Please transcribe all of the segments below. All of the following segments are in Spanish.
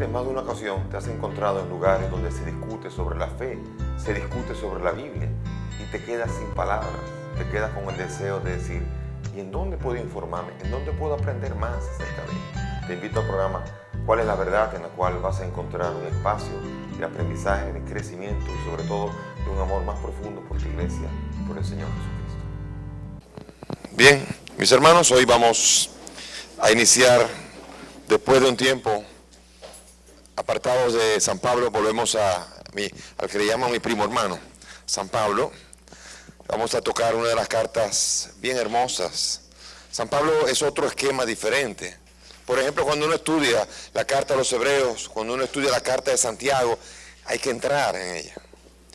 Seguramente en más de una ocasión te has encontrado en lugares donde se discute sobre la fe, se discute sobre la Biblia y te quedas sin palabras, te quedas con el deseo de decir, ¿y en dónde puedo informarme? ¿En dónde puedo aprender más acerca de ello? Te invito al programa ¿Cuál es la verdad?, en la cual vas a encontrar un espacio de aprendizaje, de crecimiento y sobre todo de un amor más profundo por tu iglesia y por el Señor Jesucristo. Bien, mis hermanos, hoy vamos a iniciar, después de un tiempo apartados de San Pablo, volvemos al que le llamo mi primo hermano, San Pablo. Vamos a tocar una de las cartas bien hermosas. San Pablo es otro esquema diferente. Por ejemplo, cuando uno estudia la carta a los Hebreos, cuando uno estudia la carta de Santiago, hay que entrar en ella.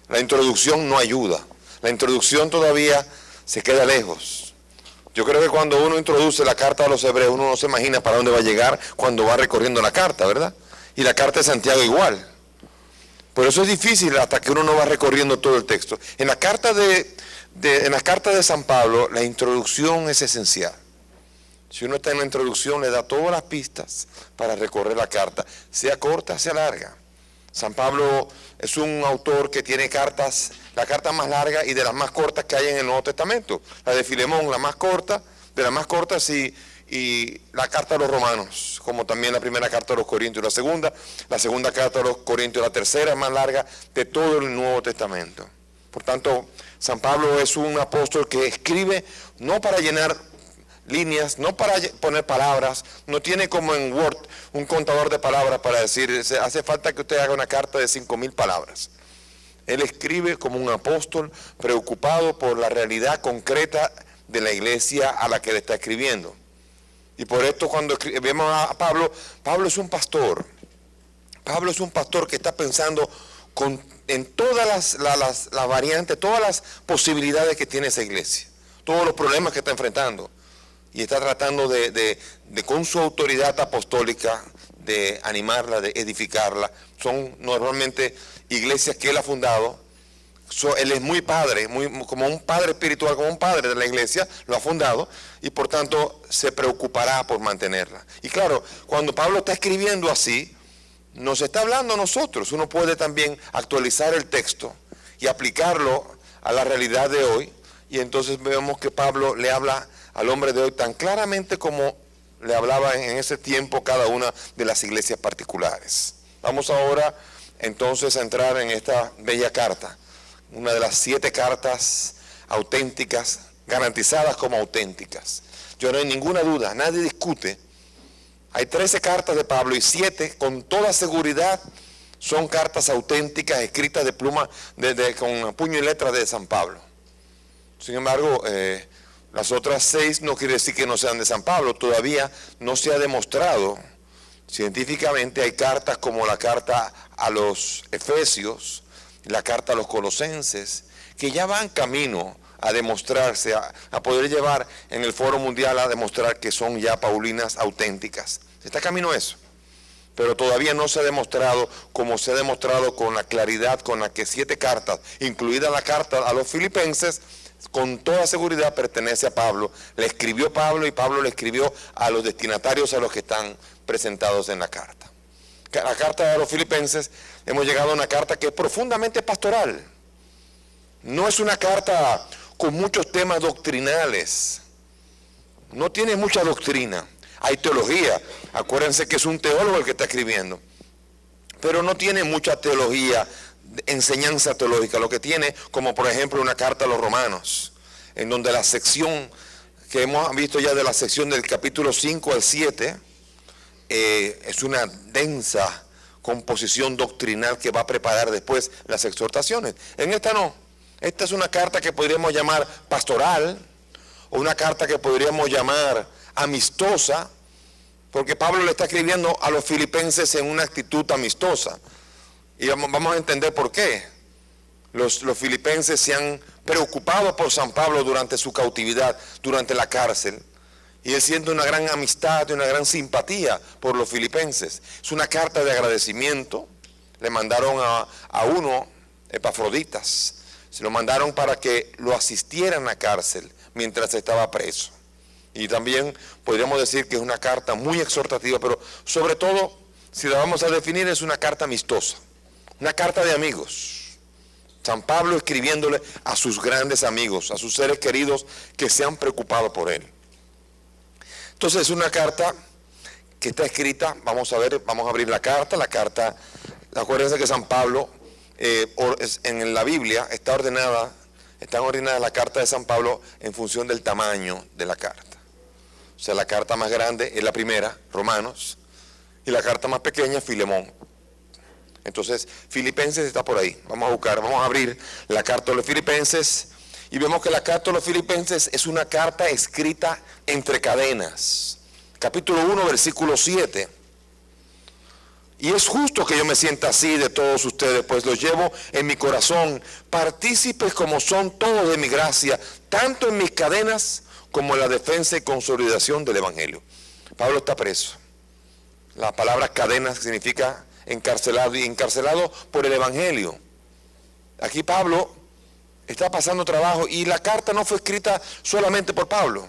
La introducción no ayuda. La introducción todavía se queda lejos. Yo creo que cuando uno introduce la carta a los Hebreos, uno no se imagina para dónde va a llegar cuando va recorriendo la carta, ¿verdad? Y la carta de Santiago igual. Por eso es difícil hasta que uno no va recorriendo todo el texto. En la carta de San Pablo, la introducción es esencial. Si uno está en la introducción, le da todas las pistas para recorrer la carta, sea corta, sea larga. San Pablo es un autor que tiene cartas, la carta más larga y de las más cortas que hay en el Nuevo Testamento. La de Filemón, la más corta, de las más cortas, y la carta a los Romanos, como también la primera carta a los Corintios, la segunda carta a los Corintios, la tercera es más larga de todo el Nuevo Testamento. Por tanto, San Pablo es un apóstol que escribe no para llenar líneas, no para poner palabras, no tiene como en Word un contador de palabras para decir, hace falta que usted haga una carta de 5,000 palabras. Él escribe como un apóstol preocupado por la realidad concreta de la iglesia a la que le está escribiendo. Y por esto cuando vemos a Pablo, Pablo es un pastor. Pablo es un pastor que está pensando en todas las variantes, todas las posibilidades que tiene esa iglesia, todos los problemas que está enfrentando. Y está tratando de con su autoridad apostólica, de animarla, de edificarla. Son normalmente iglesias que él ha fundado. Él es muy padre, como un padre espiritual, como un padre de la iglesia, lo ha fundado y por tanto se preocupará por mantenerla. Y claro, cuando Pablo está escribiendo así, nos está hablando a nosotros. Uno puede también actualizar el texto y aplicarlo a la realidad de hoy. Y entonces vemos que Pablo le habla al hombre de hoy tan claramente como le hablaba en ese tiempo cada una de las iglesias particulares. Vamos ahora entonces a entrar en esta bella carta, una de las 7 cartas auténticas, garantizadas como auténticas. Yo no hay ninguna duda, nadie discute. Hay 13 cartas de Pablo y 7 con toda seguridad son cartas auténticas escritas de pluma, con puño y letra de San Pablo. Sin embargo, las otras 6 no quiere decir que no sean de San Pablo. Todavía no se ha demostrado científicamente. Hay cartas como la carta a los Efesios, la carta a los Colosenses, que ya van camino a demostrarse, a poder llevar en el Foro Mundial a demostrar que son ya paulinas auténticas. Está camino a eso. Pero todavía no se ha demostrado como se ha demostrado con la claridad con la que 7 cartas, incluida la carta a los Filipenses, con toda seguridad pertenece a Pablo. Le escribió Pablo y Pablo le escribió a los destinatarios a los que están presentados en la carta. La carta de los Filipenses, hemos llegado a una carta que es profundamente pastoral. No es una carta con muchos temas doctrinales. No tiene mucha doctrina. Hay teología. Acuérdense que es un teólogo el que está escribiendo. Pero no tiene mucha teología, enseñanza teológica. Lo que tiene, como por ejemplo una carta a los Romanos, en donde la sección que hemos visto ya de la sección del capítulo 5 al 7, es una densa composición doctrinal que va a preparar después las exhortaciones. En esta no. Esta es una carta que podríamos llamar pastoral, o una carta que podríamos llamar amistosa, porque Pablo le está escribiendo a los filipenses en una actitud amistosa. Y vamos a entender por qué. Los filipenses se han preocupado por San Pablo durante su cautividad, durante la cárcel. Y él siente una gran amistad y una gran simpatía por los filipenses. Es una carta de agradecimiento. Le mandaron a uno, Epafroditas. Se lo mandaron para que lo asistieran a la cárcel mientras estaba preso. Y también podríamos decir que es una carta muy exhortativa, pero sobre todo si la vamos a definir, es una carta amistosa, una carta de amigos. San Pablo escribiéndole a sus grandes amigos, a sus seres queridos que se han preocupado por él. Entonces es una carta que está escrita, vamos a abrir la carta, acuérdense que San Pablo en la Biblia están ordenadas la carta de San Pablo en función del tamaño de la carta. O sea, la carta más grande es la primera, Romanos, y la carta más pequeña, Filemón. Entonces, Filipenses está por ahí. Vamos a abrir la carta de los Filipenses y vemos que la carta de los Filipenses es una carta escrita entre cadenas. Capítulo 1, versículo 7. Y es justo que yo me sienta así de todos ustedes, pues los llevo en mi corazón, partícipes como son todos de mi gracia, tanto en mis cadenas como en la defensa y consolidación del Evangelio. Pablo está preso. La palabra cadena significa encarcelado, y encarcelado por el Evangelio. Aquí Pablo está pasando trabajo, y la carta no fue escrita solamente por Pablo.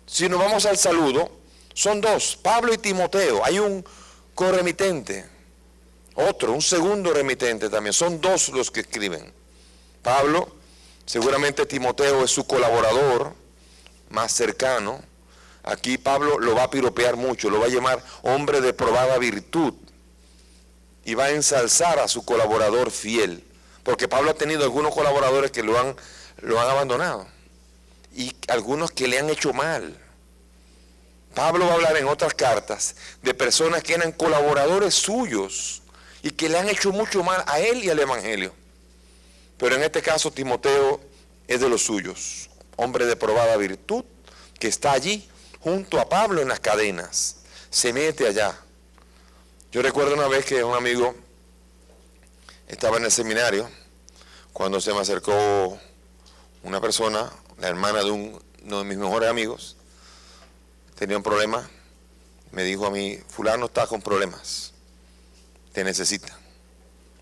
Si nos vamos al saludo, son dos, Pablo y Timoteo. Hay un corremitente, un segundo remitente también. Son dos los que escriben. Pablo, seguramente Timoteo es su colaborador más cercano. Aquí Pablo lo va a piropear mucho, lo va a llamar hombre de probada virtud y va a ensalzar a su colaborador fiel, porque Pablo ha tenido algunos colaboradores que lo han abandonado y algunos que le han hecho mal. Pablo va a hablar en otras cartas de personas que eran colaboradores suyos y que le han hecho mucho mal a él y al Evangelio. Pero en este caso Timoteo es de los suyos, hombre de probada virtud, que está allí junto a Pablo en las cadenas, se mete allá. Yo recuerdo una vez que un amigo estaba en el seminario, cuando se me acercó una persona, la hermana de uno de mis mejores amigos, tenía un problema, me dijo a mí: fulano está con problemas, te necesita.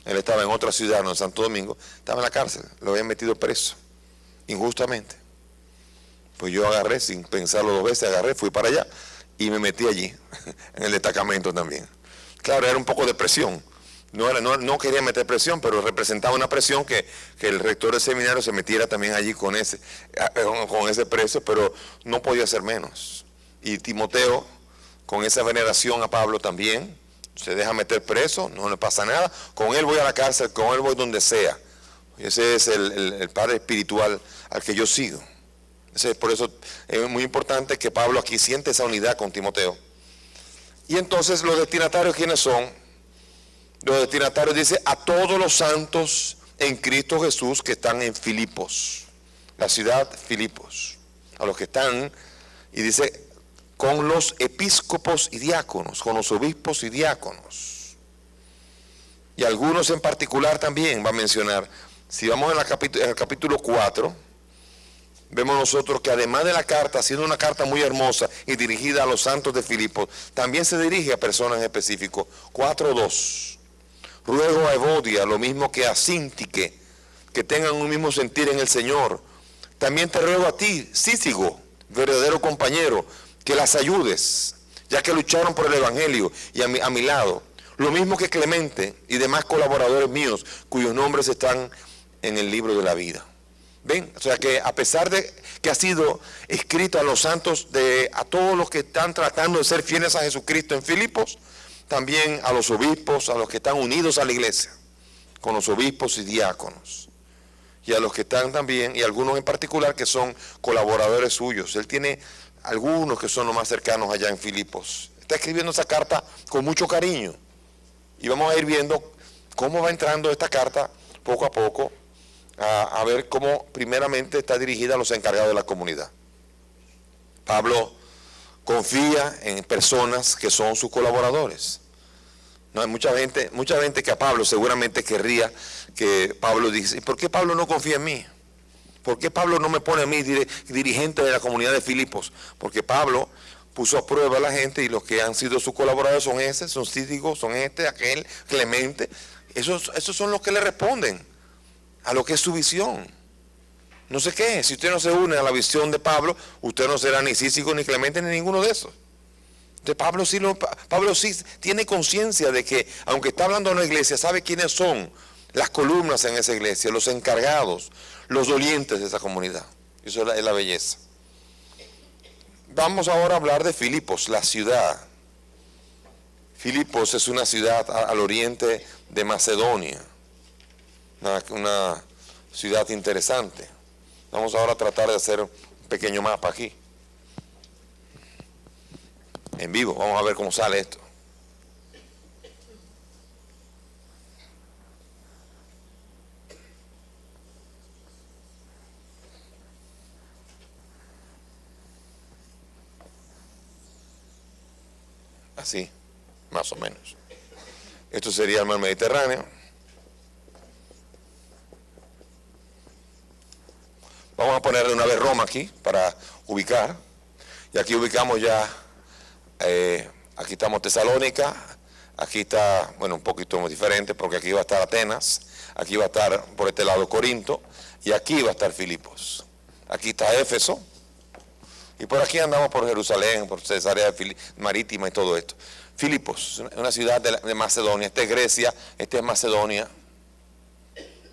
Él estaba en otra ciudad, no en Santo Domingo, estaba en la cárcel, lo habían metido preso, injustamente. Pues yo agarré, sin pensarlo dos veces, fui para allá y me metí allí, en el destacamento también. Claro, era un poco de presión, no quería meter presión, pero representaba una presión que el rector del seminario se metiera también allí con ese preso, pero no podía ser menos. Y Timoteo, con esa veneración a Pablo también, se deja meter preso, no le pasa nada, con él voy a la cárcel, con él voy donde sea. Ese es el padre espiritual al que yo sigo. Por eso es muy importante que Pablo aquí siente esa unidad con Timoteo. Y entonces los destinatarios, ¿quiénes son? Los destinatarios dice: a todos los santos en Cristo Jesús que están en Filipos, la ciudad Filipos, a los que están, y dice, con los episcopos y diáconos, con los obispos y diáconos. Y algunos en particular también va a mencionar. Si vamos en el capítulo 4, vemos nosotros que además de la carta, siendo una carta muy hermosa y dirigida a los santos de Filipos, también se dirige a personas específicas. 4:2. Ruego a Evodia, lo mismo que a Síntique, que tengan un mismo sentir en el Señor. También te ruego a ti, Cícigo, verdadero compañero, que las ayudes, ya que lucharon por el Evangelio y a mi lado. Lo mismo que Clemente y demás colaboradores míos, cuyos nombres están en el libro de la vida. ¿Ven? O sea que a pesar de que ha sido escrito a los santos, a todos los que están tratando de ser fieles a Jesucristo en Filipos, también a los obispos, a los que están unidos a la iglesia, con los obispos y diáconos, y a los que están también, y algunos en particular que son colaboradores suyos. Él tiene algunos que son los más cercanos allá en Filipos. Está escribiendo esa carta con mucho cariño, y vamos a ir viendo cómo va entrando esta carta poco a poco, a ver cómo primeramente está dirigida a los encargados de la comunidad. Pablo confía en personas que son sus colaboradores. No hay mucha gente que a Pablo seguramente querría que Pablo dice: ¿y por qué Pablo no confía en mí? ¿Por qué Pablo no me pone a mí dirigente de la comunidad de Filipos? Porque Pablo puso a prueba a la gente, y los que han sido sus colaboradores son Cícigo, son aquel, Clemente. Esos son los que le responden a lo que es su visión. No sé qué, si usted no se une a la visión de Pablo, usted no será ni Cícigo, ni Clemente, ni ninguno de esos. Entonces Pablo sí tiene conciencia de que, aunque está hablando de una iglesia, sabe quiénes son las columnas en esa iglesia, los encargados, los dolientes de esa comunidad. Eso es la belleza. Vamos ahora a hablar de Filipos, la ciudad. Filipos es una ciudad al oriente de Macedonia, una ciudad interesante. Vamos ahora a tratar de hacer un pequeño mapa aquí, en vivo. Vamos a ver cómo sale esto. Así, más o menos. Esto sería el mar Mediterráneo. Vamos a ponerle una vez Roma aquí para ubicar. Y aquí ubicamos ya, aquí estamos Tesalónica, aquí está, bueno, un poquito diferente porque aquí va a estar Atenas, aquí va a estar por este lado Corinto y aquí va a estar Filipos. Aquí está Éfeso. Y por aquí andamos por Jerusalén, por Cesarea Marítima y todo esto. Filipos, una ciudad de Macedonia. Esta es Grecia, esta es Macedonia.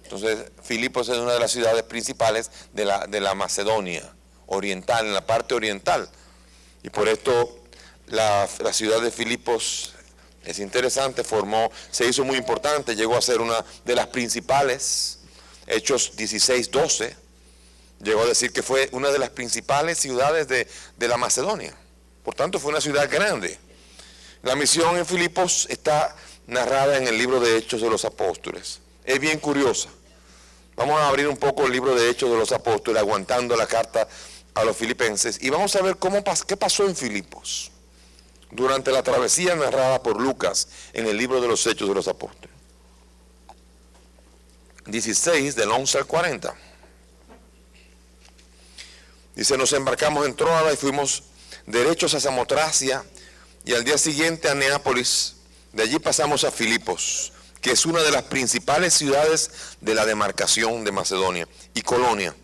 Entonces, Filipos es una de las ciudades principales de la Macedonia oriental, en la parte oriental. Y por esto la ciudad de Filipos es interesante, se hizo muy importante, llegó a ser una de las principales. Hechos 16:12. Llegó a decir que fue una de las principales ciudades de la Macedonia. Por tanto, fue una ciudad grande. La misión en Filipos está narrada en el libro de Hechos de los Apóstoles. Es bien curiosa. Vamos a abrir un poco el libro de Hechos de los Apóstoles, aguantando la carta a los filipenses, y vamos a ver qué pasó en Filipos durante la travesía narrada por Lucas en el libro de los Hechos de los Apóstoles. 16, del 11 al 40. Dice, nos embarcamos en Tróada y fuimos derechos a Samotracia y al día siguiente a Neápolis. De allí pasamos a Filipos, que es una de las principales ciudades de la demarcación de Macedonia y Colonia.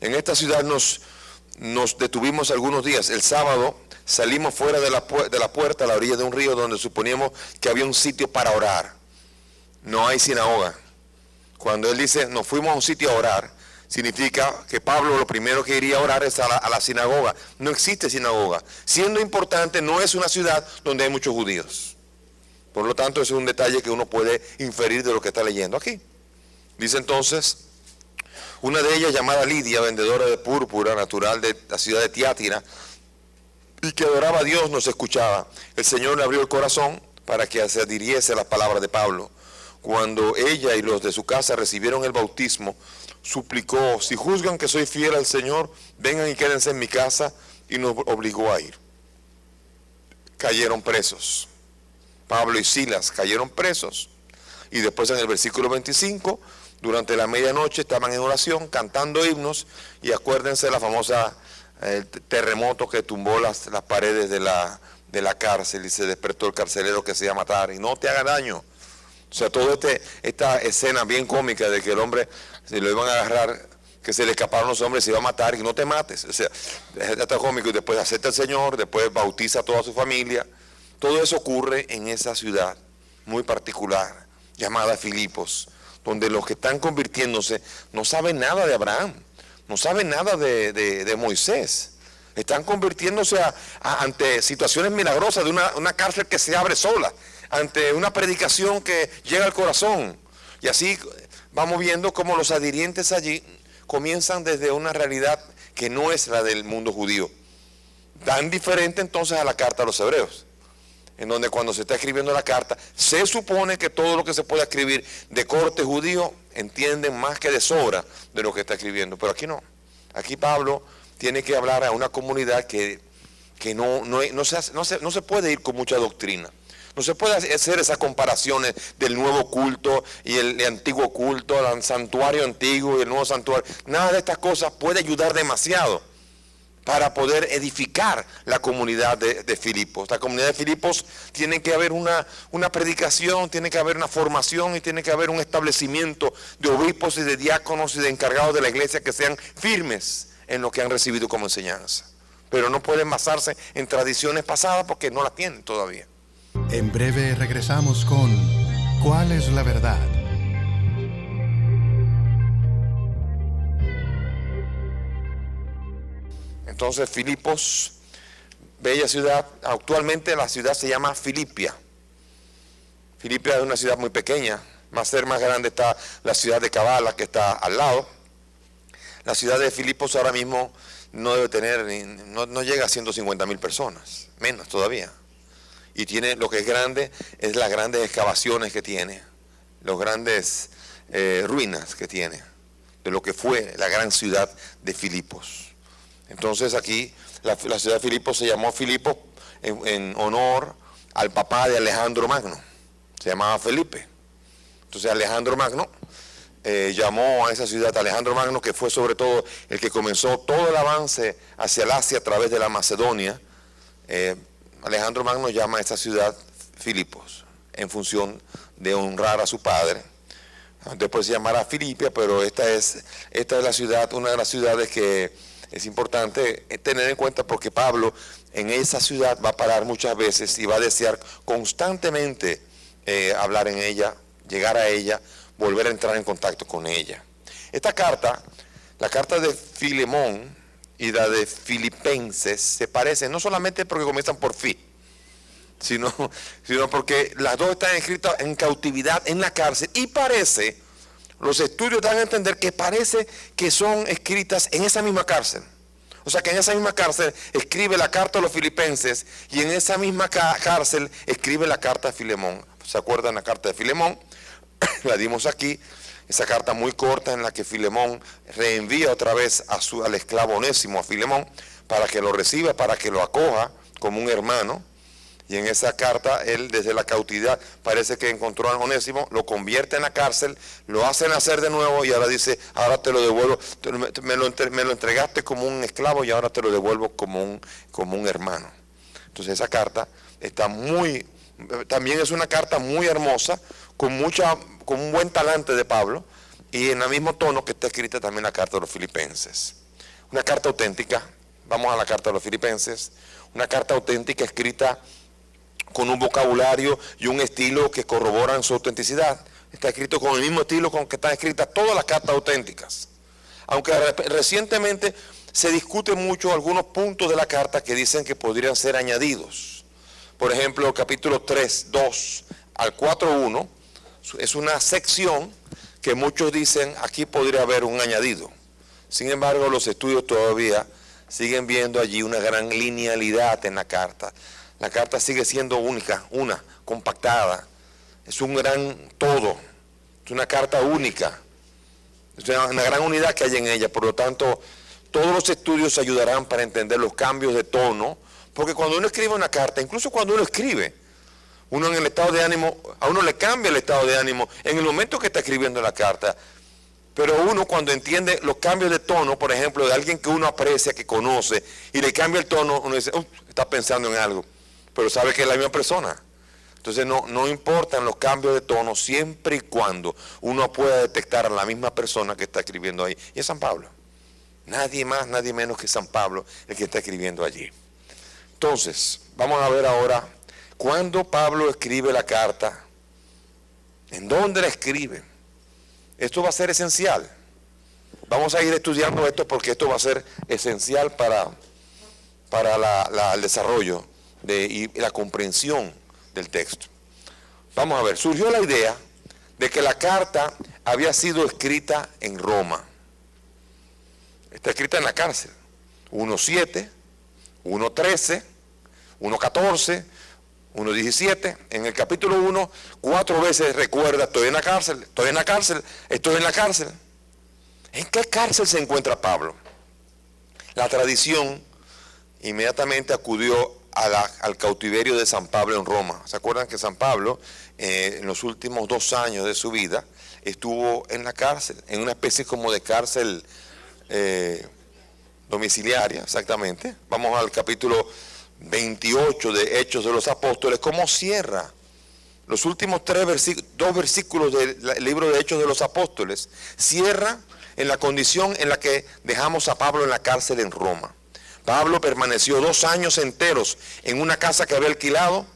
En esta ciudad nos detuvimos algunos días. El sábado salimos fuera de la puerta a la orilla de un río donde suponíamos que había un sitio para orar. No hay sinagoga. Cuando él dice, nos fuimos a un sitio a orar, significa que Pablo lo primero que iría a orar es a la sinagoga. No existe sinagoga. Siendo importante, no es una ciudad donde hay muchos judíos. Por lo tanto, ese es un detalle que uno puede inferir de lo que está leyendo aquí. Dice entonces, una de ellas llamada Lidia, vendedora de púrpura, natural de la ciudad de Tiatira, y que adoraba a Dios, nos escuchaba. El Señor le abrió el corazón para que se adhiriese las palabras de Pablo. Cuando ella y los de su casa recibieron el bautismo, suplicó, si juzgan que soy fiel al Señor, vengan y quédense en mi casa, y nos obligó a ir. Cayeron presos. Pablo y Silas cayeron presos. Y después en el versículo 25, durante la medianoche estaban en oración, cantando himnos, y acuérdense de la famosa terremoto que tumbó las paredes de la cárcel y se despertó el carcelero que se iba a matar, y no te haga daño. O sea, toda esta escena bien cómica de que el hombre se lo iban a agarrar, que se le escaparon los hombres, se iba a matar y no te mates. O sea, está cómico, y después acepta al Señor, después bautiza a toda su familia. Todo eso ocurre en esa ciudad muy particular, llamada Filipos, donde los que están convirtiéndose no saben nada de Abraham, no saben nada de Moisés. Están convirtiéndose ante situaciones milagrosas de una cárcel que se abre sola, ante una predicación que llega al corazón. Y así vamos viendo cómo los adhirientes allí comienzan desde una realidad que no es la del mundo judío. Tan diferente entonces a la carta a los hebreos, en donde cuando se está escribiendo la carta, se supone que todo lo que se pueda escribir de corte judío entienden más que de sobra de lo que está escribiendo. Pero aquí no. Aquí Pablo tiene que hablar a una comunidad que no se puede ir con mucha doctrina. No se puede hacer esas comparaciones del nuevo culto y el antiguo culto, el santuario antiguo y el nuevo santuario. Nada de estas cosas puede ayudar demasiado para poder edificar la comunidad de Filipos. La comunidad de Filipos tiene que haber una predicación, tiene que haber una formación y tiene que haber un establecimiento de obispos y de diáconos y de encargados de la iglesia que sean firmes en lo que han recibido como enseñanza. pero no pueden basarse en tradiciones pasadas porque no las tienen todavía. En breve regresamos con ¿Cuál es la verdad? Entonces Filipos, bella ciudad, actualmente la ciudad se llama Filipia. Filipia es una ciudad muy pequeña, más grande está la ciudad de Cabala, que está al lado. La ciudad de Filipos ahora mismo no debe tener, no llega a 150.000 personas, menos todavía. Y tiene, lo que es grande, es las grandes excavaciones que tiene, los grandes ruinas que tiene, de lo que fue la gran ciudad de Filipos. Entonces aquí, la ciudad de Filipos se llamó Filipos en honor al papá de Alejandro Magno, se llamaba Felipe. Entonces Alejandro Magno llamó a esa ciudad Alejandro Magno, que fue sobre todo el que comenzó todo el avance hacia el Asia a través de la Macedonia. Alejandro Magno llama a esta ciudad Filipos, en función de honrar a su padre. Después se llamará Filipia, pero esta es la ciudad, una de las ciudades que es importante tener en cuenta, porque Pablo en esa ciudad va a parar muchas veces y va a desear constantemente hablar en ella, llegar a ella, volver a entrar en contacto con ella. Esta carta, la carta de Filemón y la de Filipenses, se parecen, no solamente porque comienzan por fi, sino porque las dos están escritas en cautividad en la cárcel, y parece, los estudios dan a entender que parece que son escritas en esa misma cárcel. O sea que en esa misma cárcel escribe la carta a los filipenses, y en esa misma cárcel escribe la carta a Filemón. ¿Se acuerdan la carta de Filemón? La dimos aquí, esa carta muy corta en la que Filemón reenvía otra vez al esclavo Onésimo, a Filemón, para que lo reciba, para que lo acoja como un hermano. Y en esa carta, él desde la cautividad parece que encontró a Onésimo, lo convierte en la cárcel, lo hace nacer de nuevo, y ahora dice, ahora te lo devuelvo, me lo entregaste como un esclavo y ahora te lo devuelvo como un hermano. Entonces esa carta está también es una carta muy hermosa, con un buen talante de Pablo, y en el mismo tono que está escrita también la carta de los filipenses. Una carta auténtica, vamos a la carta de los filipenses, una carta auténtica escrita con un vocabulario y un estilo que corroboran su autenticidad. Está escrito con el mismo estilo con que están escritas todas las cartas auténticas. Aunque recientemente se discute mucho algunos puntos de la carta que dicen que podrían ser añadidos. Por ejemplo, el capítulo 3, 2 al 4.1 es una sección que muchos dicen aquí podría haber un añadido. Sin embargo, los estudios todavía siguen viendo allí una gran linealidad en la carta. La carta sigue siendo única, compactada. Es un gran todo. Es una carta única. Es una gran unidad que hay en ella. Por lo tanto, todos los estudios ayudarán para entender los cambios de tono. Porque cuando uno escribe una carta, incluso cuando uno escribe, uno en el estado de ánimo, a uno le cambia el estado de ánimo en el momento que está escribiendo la carta. Pero uno cuando entiende los cambios de tono, por ejemplo, de alguien que uno aprecia, que conoce, y le cambia el tono, uno dice, está pensando en algo, pero sabe que es la misma persona. Entonces no importan los cambios de tono, siempre y cuando uno pueda detectar a la misma persona que está escribiendo ahí. Y es San Pablo. Nadie más, nadie menos que San Pablo el que está escribiendo allí. Entonces, vamos a ver ahora, cuándo Pablo escribe la carta, en dónde la escribe. Esto va a ser esencial. Vamos a ir estudiando esto porque esto va a ser esencial para el desarrollo y la comprensión del texto. Vamos a ver, surgió la idea de que la carta había sido escrita en Roma. Está escrita en la cárcel. 1:7, 1:13, 1:14, 1:17. En el capítulo 1, 4 veces recuerda, estoy en la cárcel, estoy en la cárcel, estoy en la cárcel. ¿En qué cárcel se encuentra Pablo? La tradición inmediatamente acudió al cautiverio de San Pablo en Roma. ¿Se acuerdan que San Pablo en los últimos 2 años de su vida estuvo en la cárcel, en una especie como de cárcel domiciliaria, exactamente? Vamos al capítulo 28 de Hechos de los Apóstoles, cómo cierra los últimos 2 versículos del libro de Hechos de los Apóstoles. Cierra en la condición en la que dejamos a Pablo en la cárcel en Roma. Pablo permaneció 2 años enteros en una casa que había alquilado,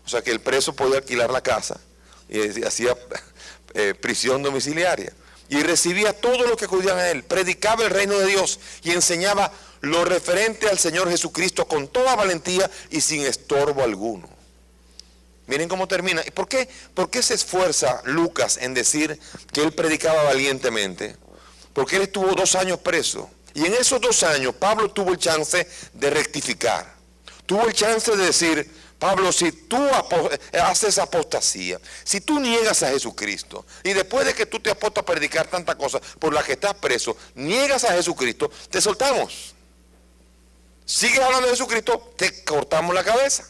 o sea que el preso podía alquilar la casa, y hacía prisión domiciliaria, y recibía todo lo que acudían a él, predicaba el reino de Dios y enseñaba lo referente al Señor Jesucristo con toda valentía y sin estorbo alguno. Miren cómo termina. ¿Y por qué se esfuerza Lucas en decir que él predicaba valientemente? Porque él estuvo 2 años preso. Y en esos 2 años Pablo tuvo el chance de rectificar. Tuvo el chance de decir: Pablo, si tú haces apostasía, si tú niegas a Jesucristo, y después de que tú te apostas a predicar tantas cosas por las que estás preso, niegas a Jesucristo, te soltamos. Sigues hablando de Jesucristo, te cortamos la cabeza.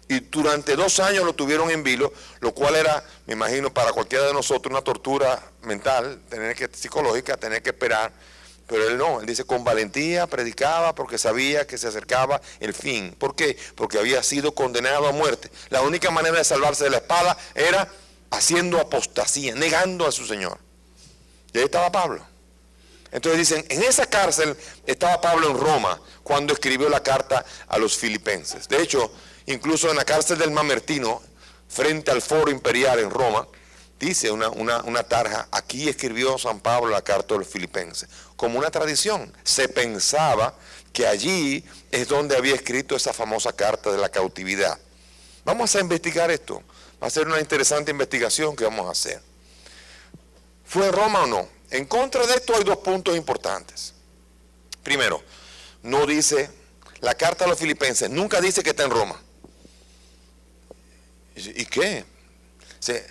Y durante 2 años lo tuvieron en vilo, lo cual era, me imagino, para cualquiera de nosotros una tortura mental, psicológica, tener que esperar. Pero él no, él dice, con valentía predicaba porque sabía que se acercaba el fin. ¿Por qué? Porque había sido condenado a muerte. La única manera de salvarse de la espada era haciendo apostasía, negando a su Señor. Y ahí estaba Pablo. Entonces dicen, en esa cárcel estaba Pablo en Roma cuando escribió la carta a los filipenses. De hecho, incluso en la cárcel del Mamertino, frente al foro imperial en Roma, dice una tarja: aquí escribió San Pablo la carta a los filipenses. Como una tradición, se pensaba que allí es donde había escrito esa famosa carta de la cautividad. Vamos a investigar esto. Va a ser una interesante investigación que vamos a hacer. ¿Fue en Roma o no? En contra de esto hay 2 puntos importantes. Primero, no dice, la carta a los filipenses nunca dice que está en Roma. ¿Y qué? O sea,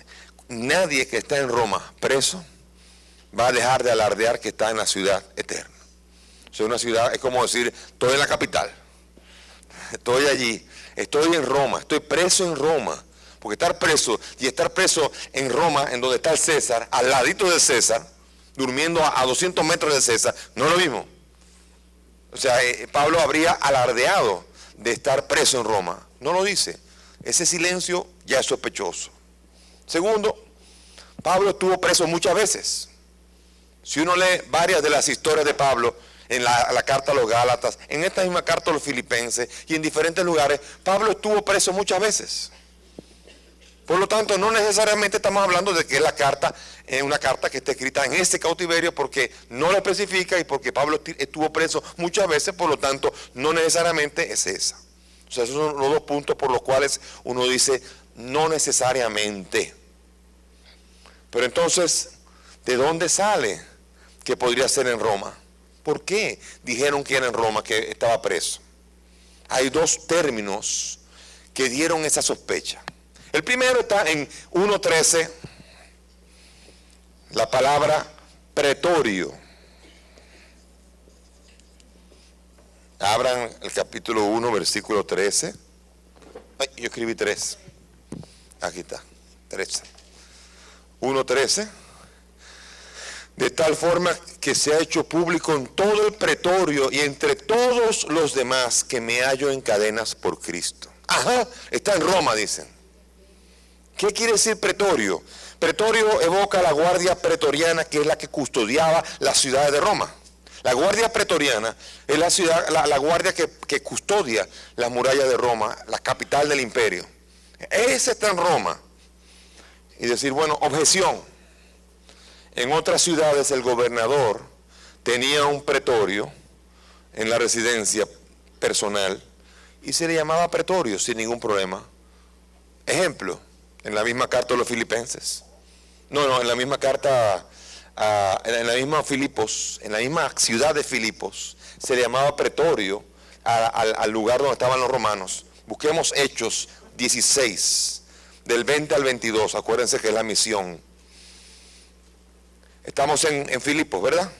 nadie que está en Roma preso va a dejar de alardear que está en la ciudad eterna. O sea, una ciudad es como decir, estoy en la capital, estoy allí, estoy en Roma, estoy preso en Roma. Porque estar preso y estar preso en Roma, en donde está el César, al ladito del César, durmiendo a 200 metros del César, no es lo mismo. O sea, Pablo habría alardeado de estar preso en Roma. No lo dice. Ese silencio ya es sospechoso. Segundo, Pablo estuvo preso muchas veces. Si uno lee varias de las historias de Pablo en la carta a los Gálatas, en esta misma carta a los Filipenses y en diferentes lugares, Pablo estuvo preso muchas veces. Por lo tanto, no necesariamente estamos hablando de que es una carta que está escrita en este cautiverio, porque no lo especifica y porque Pablo estuvo preso muchas veces, por lo tanto, no necesariamente es esa. O sea, esos son los 2 puntos por los cuales uno dice, no necesariamente. Pero entonces, ¿de dónde sale que podría ser en Roma? ¿Por qué dijeron que era en Roma, que estaba preso? Hay 2 términos que dieron esa sospecha. El primero está en 1:13, la palabra pretorio. Abran el capítulo 1, versículo 13. Ay, yo escribí 3. Aquí está, 13. 1:13. De tal forma que se ha hecho público en todo el pretorio y entre todos los demás que me hallo en cadenas por Cristo. Ajá, está en Roma, dicen. ¿Qué quiere decir pretorio? Pretorio evoca a la guardia pretoriana, que es la que custodiaba la ciudad de Roma. La guardia pretoriana es la guardia que custodia las murallas de Roma, la capital del imperio. Ese está en Roma. Y decir, bueno, objeción. En otras ciudades el gobernador tenía un pretorio en la residencia personal y se le llamaba pretorio sin ningún problema. Ejemplo, en la misma carta a los filipenses. En la misma carta, en la misma Filipos, en la misma ciudad de Filipos, se le llamaba pretorio al lugar donde estaban los romanos. Busquemos Hechos 16, del 20 al 22, acuérdense que es la misión. Estamos en Filipos, ¿verdad?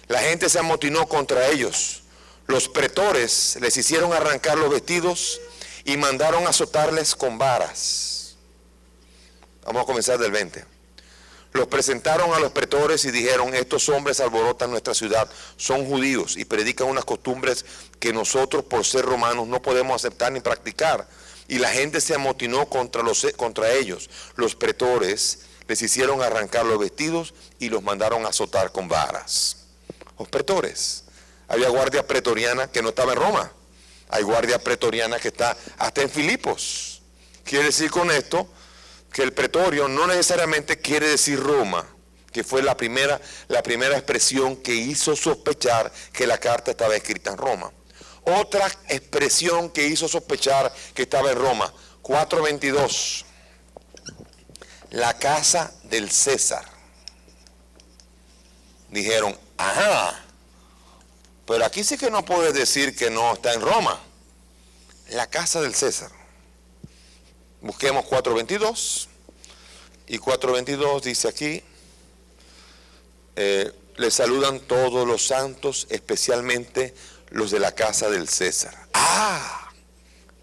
La gente se amotinó contra ellos. Los pretores les hicieron arrancar los vestidos y mandaron azotarles con varas. Vamos a comenzar del 20. Los presentaron a los pretores y dijeron, estos hombres alborotan nuestra ciudad, son judíos y predican unas costumbres que nosotros por ser romanos no podemos aceptar ni practicar. Y la gente se amotinó contra ellos. Los pretores les hicieron arrancar los vestidos y los mandaron a azotar con varas. Los pretores Había guardia pretoriana que no estaba en Roma. Hay guardia pretoriana que está hasta en Filipos. Quiere decir con esto que el pretorio no necesariamente quiere decir Roma, que fue la primera expresión que hizo sospechar que la carta estaba escrita en Roma. Otra expresión que hizo sospechar que estaba en Roma, 4:22, la casa del César. Dijeron, ajá, pero aquí sí que no puedes decir que no está en Roma. La casa del César. Busquemos 4:22. Y 4:22 dice aquí, le saludan todos los santos, especialmente los de la casa del César. Ah,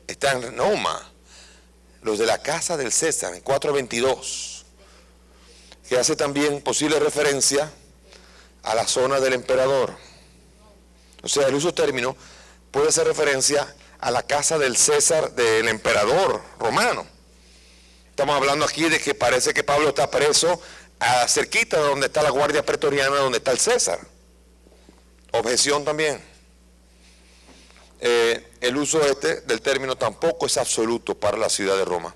está en Roma. Los de la casa del César, en 4:22. Que hace también posible referencia a la zona del emperador. O sea, el uso término puede hacer referencia a la casa del César, del emperador romano. Estamos hablando aquí de que parece que Pablo está preso cerquita de donde está la guardia pretoriana, donde está el César. Objeción también. El uso del término tampoco es absoluto para la ciudad de Roma.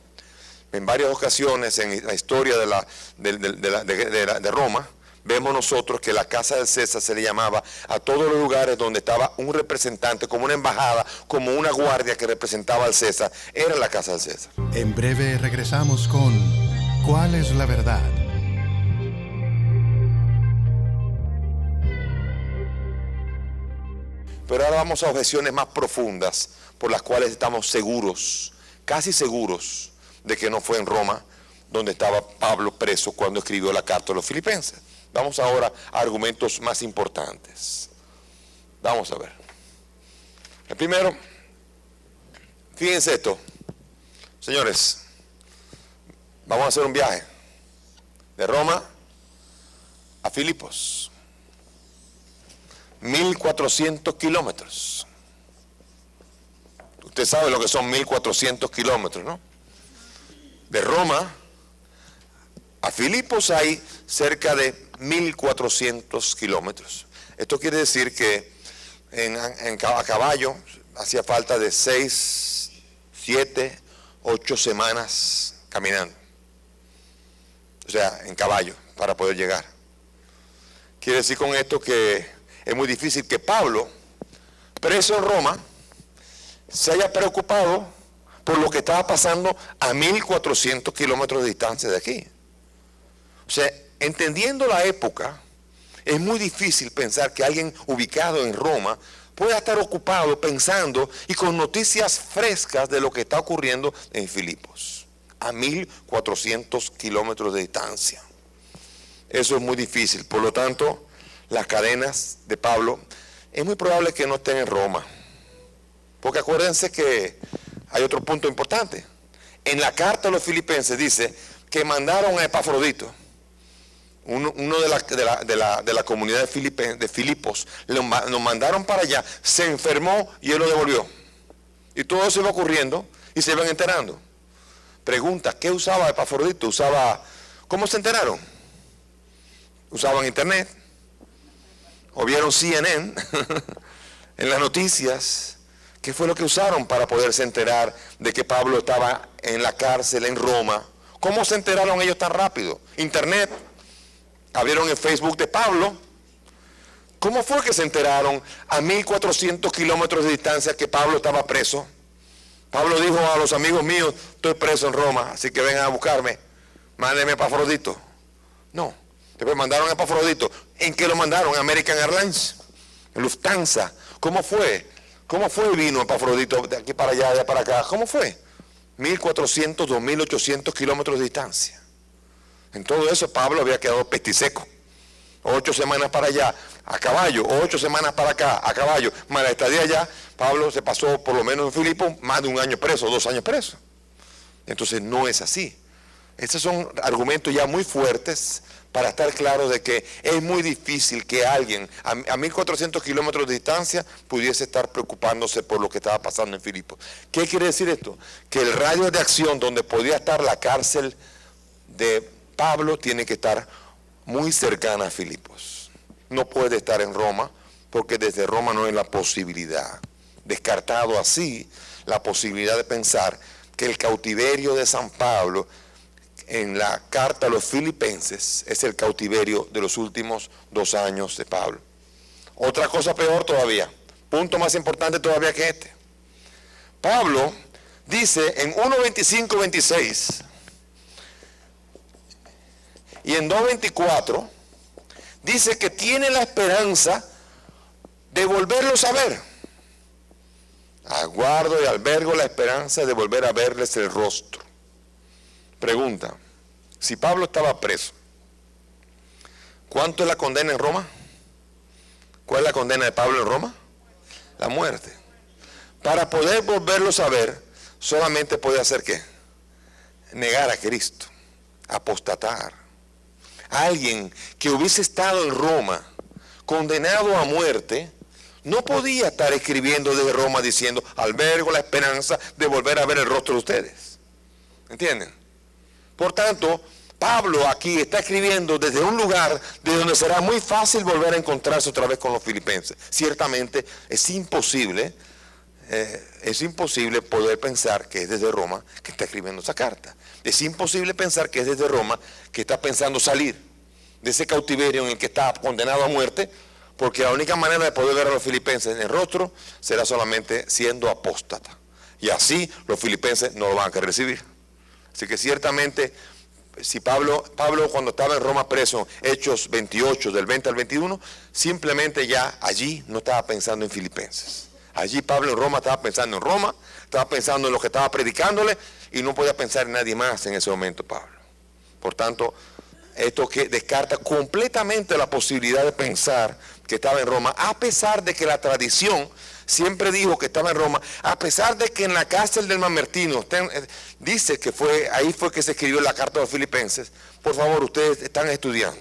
En varias ocasiones en la historia de Roma, vemos nosotros que la casa del César se le llamaba a todos los lugares donde estaba un representante, como una embajada, como una guardia que representaba al César. Era la casa del César. En breve regresamos con ¿Cuál es la verdad? Pero ahora vamos a objeciones más profundas por las cuales estamos seguros, casi seguros, de que no fue en Roma donde estaba Pablo preso cuando escribió la carta a los filipenses. Vamos ahora a argumentos más importantes. Vamos a ver. El primero, fíjense esto. Señores, vamos a hacer un viaje de Roma a Filipos. 1400 kilómetros. Usted sabe lo que son 1400 kilómetros, ¿no? De Roma a Filipos hay cerca de 1400 kilómetros. Esto quiere decir que a caballo hacía falta de 6, 7, 8 semanas caminando. O sea, en caballo, para poder llegar. Quiere decir con esto que es muy difícil que Pablo, preso en Roma, se haya preocupado por lo que estaba pasando a 1400 kilómetros de distancia de aquí. O sea, entendiendo la época, es muy difícil pensar que alguien ubicado en Roma pueda estar ocupado pensando y con noticias frescas de lo que está ocurriendo en Filipos, a 1400 kilómetros de distancia. Eso es muy difícil. Por lo tanto, las cadenas de Pablo es muy probable que no estén en Roma. Porque acuérdense que hay otro punto importante. En la carta a los filipenses dice que mandaron a Epafrodito, uno de la comunidad de Filipos, nos mandaron para allá, se enfermó y él lo devolvió. Y todo eso iba ocurriendo y se iban enterando. Pregunta, ¿qué usaba Epafrodito? ¿Cómo se enteraron? Usaban internet, o vieron CNN en las noticias. ¿Qué fue lo que usaron para poderse enterar de que Pablo estaba en la cárcel en Roma? ¿Cómo se enteraron ellos tan rápido? Internet. Abrieron el Facebook de Pablo. ¿Cómo fue que se enteraron a 1400 kilómetros de distancia que Pablo estaba preso? Pablo dijo a los amigos míos, estoy preso en Roma, así que vengan a buscarme, mándenme a Epafrodito. No, después mandaron a Epafrodito. ¿En qué lo mandaron? American Airlines, Lufthansa. ¿Cómo fue? ¿Cómo fue vino Epafrodito de aquí para allá, de allá para acá? ¿Cómo fue? 1400, 2800 kilómetros de distancia. En todo eso Pablo había quedado pestiseco. 8 semanas para allá a caballo, 8 semanas para acá a caballo. Más la estadía allá, Pablo se pasó por lo menos en Filipos más de 1 año preso, 2 años preso. Entonces no es así. Estos son argumentos ya muy fuertes para estar claros de que es muy difícil que alguien a 1400 kilómetros de distancia pudiese estar preocupándose por lo que estaba pasando en Filipos. ¿Qué quiere decir esto? Que el radio de acción donde podía estar la cárcel de Pablo tiene que estar muy cercana a Filipos. No puede estar en Roma porque desde Roma no hay la posibilidad. Descartado así la posibilidad de pensar que el cautiverio de San Pablo en la carta a los Filipenses es el cautiverio de los últimos 2 años de Pablo. Otra cosa peor todavía, punto más importante todavía que este. Pablo dice en 1:25-26 y en 2:24 dice que tiene la esperanza de volverlos a ver. Aguardo y albergo la esperanza de volver a verles el rostro. Pregunta, si Pablo estaba preso, ¿cuánto es la condena en Roma? ¿Cuál es la condena de Pablo en Roma? La muerte. Para poder volverlos a ver, solamente puede hacer ¿qué? Negar a Cristo, apostatar. Alguien que hubiese estado en Roma, condenado a muerte, no podía estar escribiendo desde Roma diciendo, albergo la esperanza de volver a ver el rostro de ustedes. ¿Entienden? Por tanto, Pablo aquí está escribiendo desde un lugar de donde será muy fácil volver a encontrarse otra vez con los filipenses. Ciertamente es imposible poder pensar que es desde Roma que está escribiendo esa carta. Es imposible pensar que es desde Roma que está pensando salir de ese cautiverio en el que está condenado a muerte, porque la única manera de poder ver a los filipenses en el rostro será solamente siendo apóstata. Y así los filipenses no lo van a querer recibir. Así que ciertamente, si Pablo cuando estaba en Roma preso, Hechos 28, del 20 al 21, simplemente ya allí no estaba pensando en filipenses. Allí Pablo en Roma estaba pensando en Roma, estaba pensando en lo que estaba predicándole y no podía pensar en nadie más en ese momento Pablo. Por tanto, esto que descarta completamente la posibilidad de pensar que estaba en Roma, a pesar de que la tradición siempre dijo que estaba en Roma, a pesar de que en la cárcel del Mamertino dice que ahí fue que se escribió la carta de los filipenses. Por favor, ustedes están estudiando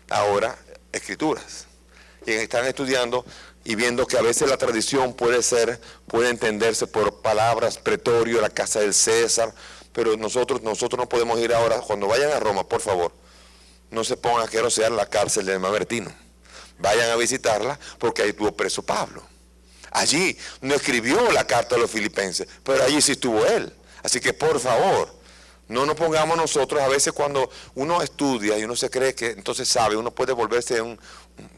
ahora escrituras, y están estudiando y viendo que a veces la tradición puede entenderse por palabras, pretorio, la casa del César, pero nosotros no podemos ir ahora. Cuando vayan a Roma, por favor, no se pongan a querosear la cárcel del Mamertino. Vayan a visitarla porque ahí estuvo preso Pablo. Allí no escribió la carta a los filipenses, pero allí sí estuvo él. Así que por favor, no nos pongamos nosotros, a veces cuando uno estudia y uno se cree que entonces sabe, uno puede volverse un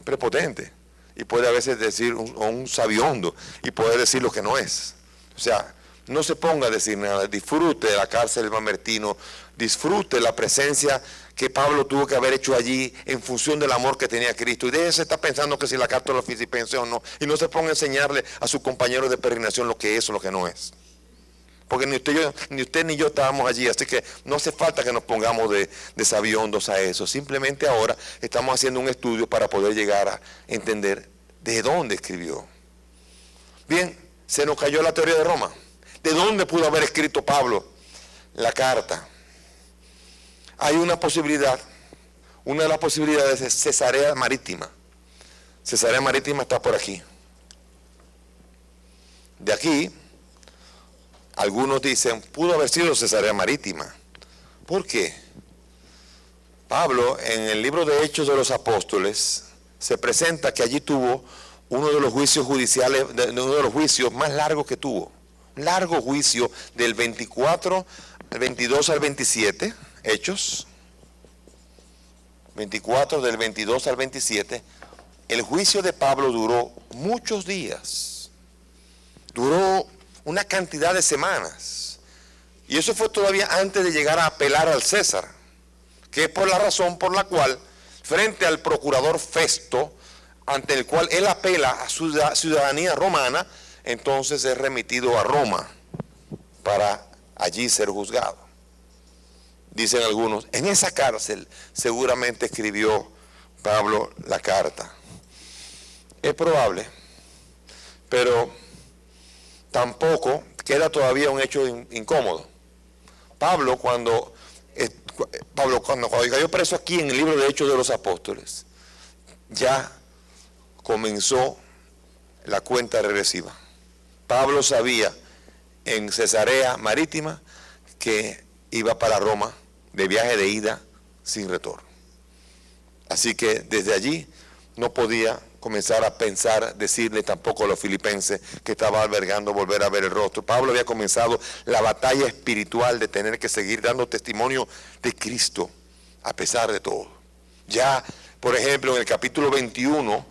prepotente y puede a veces decir un sabiondo y puede decir lo que no es. O sea, no se ponga a decir nada, disfrute de la cárcel del Mamertino, disfrute la presencia que Pablo tuvo que haber hecho allí en función del amor que tenía a Cristo. Y déjese estar pensando que si la carta de los filipenses o no, y no se ponga a enseñarle a sus compañeros de peregrinación lo que es o lo que no es. Porque ni usted ni yo estábamos allí, así que no hace falta que nos pongamos de sabiondos a eso. Simplemente ahora estamos haciendo un estudio para poder llegar a entender de dónde escribió. Bien, se nos cayó la teoría de Roma. ¿De dónde pudo haber escrito Pablo la carta? Hay una posibilidad, una de las posibilidades es Cesarea Marítima. Cesarea Marítima está por aquí. De aquí, algunos dicen, pudo haber sido Cesarea Marítima. ¿Por qué? Pablo, en el libro de Hechos de los Apóstoles, se presenta que allí tuvo uno de los juicios judiciales, uno de los juicios más largos que tuvo. Un largo juicio del 24, al 22 al 27, Hechos 24 del 22 al 27, el juicio de Pablo duró muchos días, duró una cantidad de semanas, y eso fue todavía antes de llegar a apelar al César, que es por la razón por la cual, frente al procurador Festo, ante el cual él apela a su ciudadanía romana, entonces es remitido a Roma para allí ser juzgado. Dicen algunos, en esa cárcel seguramente escribió Pablo la carta. Es probable, pero tampoco queda todavía un hecho incómodo. Pablo cuando cayó preso aquí en el libro de Hechos de los Apóstoles, ya comenzó la cuenta regresiva. Pablo sabía en Cesarea Marítima que iba para Roma de viaje de ida sin retorno. Así que desde allí no podía comenzar a pensar, decirle tampoco a los filipenses que estaba albergando volver a ver el rostro. Pablo había comenzado la batalla espiritual de tener que seguir dando testimonio de Cristo a pesar de todo. Ya, por ejemplo, en el capítulo 21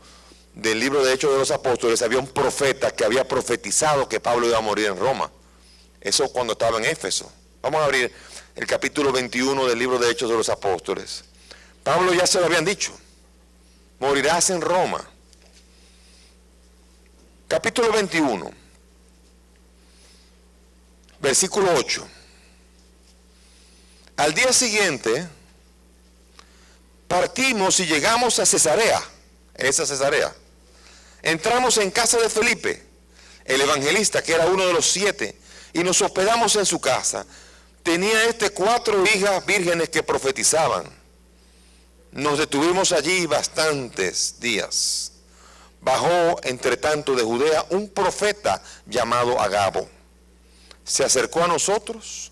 del libro de Hechos de los Apóstoles había un profeta que había profetizado que Pablo iba a morir en Roma. Eso cuando estaba en Éfeso. Vamos a abrir el capítulo 21 del libro de Hechos de los Apóstoles. Pablo ya se lo habían dicho. Morirás en Roma. Capítulo 21, versículo 8. Al día siguiente, partimos y llegamos a Cesarea, esa Cesarea. Entramos en casa de Felipe, el evangelista, que era uno de los 7, y nos hospedamos en su casa. Tenía 4 hijas vírgenes que profetizaban. Nos detuvimos allí bastantes días. Bajó, entre tanto, de Judea un profeta llamado Agabo. Se acercó a nosotros,